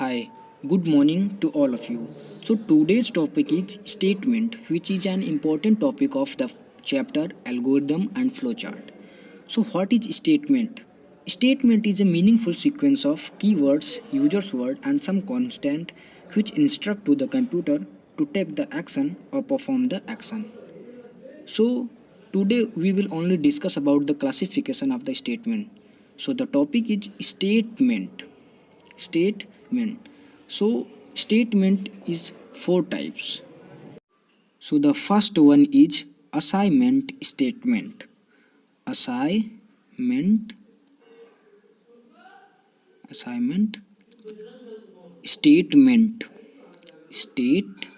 Hi, good morning to all of you. So today's topic is statement, which is an important topic of the chapter algorithm and flowchart. So what is statement? Statement is a meaningful sequence of keywords, user's word and some constant which instruct to the computer to take the action or perform the action. So today we will only discuss about the classification of the statement. So the topic is statement. So statement is four types. So the first one is assignment statement. Assignment assignment statement statement.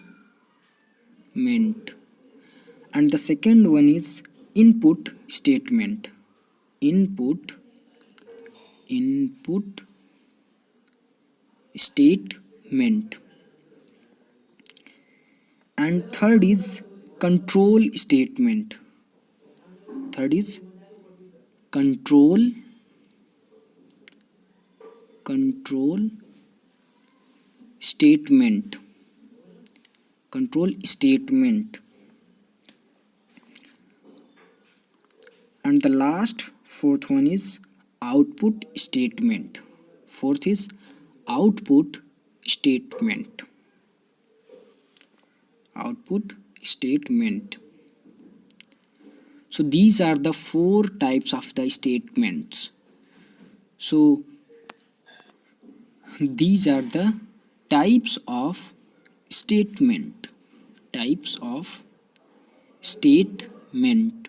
And the second one is input statement. Input statement. And third is control statement. Third is control statement. Control statement. And the last fourth one is output statement. Fourth is output statement. Output statement. So these are the four types of the statements. So these are the types of statement. Types of statement.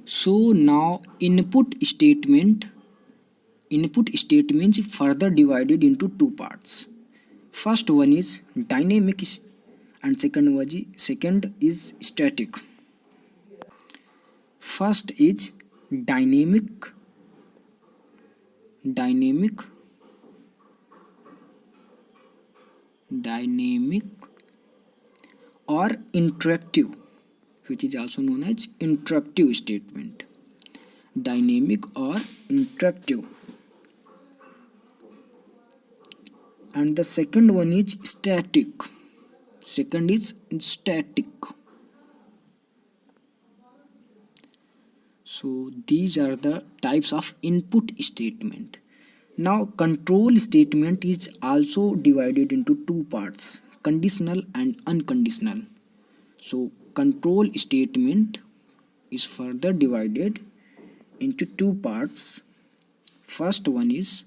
So now input statements further divided into two parts. First one is dynamic and second is static. First is dynamic or interactive, which is also known as interactive statement. Dynamic or interactive. And the second one is static. So these are the types of input statement. Now control statement is also divided into two parts, conditional and unconditional. So control statement is further divided into two parts. First one is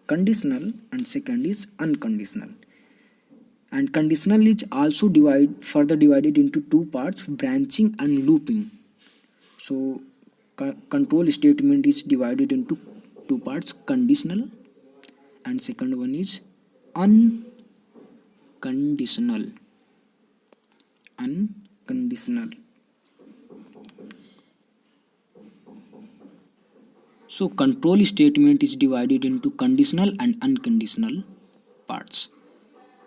conditional and second is unconditional. And conditional is also further divided into two parts, branching and looping. So control statement is divided into two parts, conditional and second one is unconditional. So control statement is divided into conditional and unconditional parts.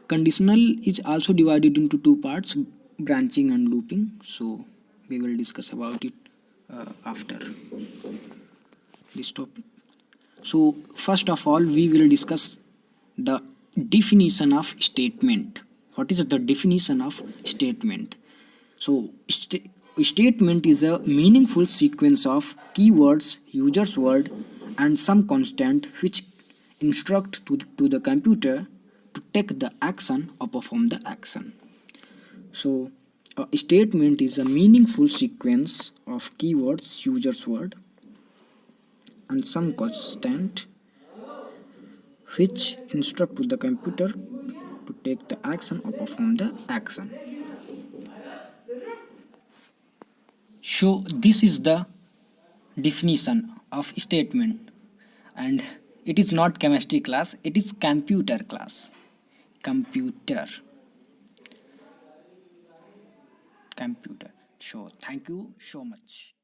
Conditional is also divided into two parts, branching and looping. So we will discuss about it after this topic. So first of all, we will discuss the definition of statement. What is the definition of statement? So statement is a meaningful sequence of keywords, user's word and some constant which instruct to the computer to take the action or perform the action. So a statement is a meaningful sequence of keywords, user's word and some constant which instruct to the computer to take the action or perform the action. So this is the definition of statement, and it is not chemistry class, it is computer class. Computer. So thank you so much.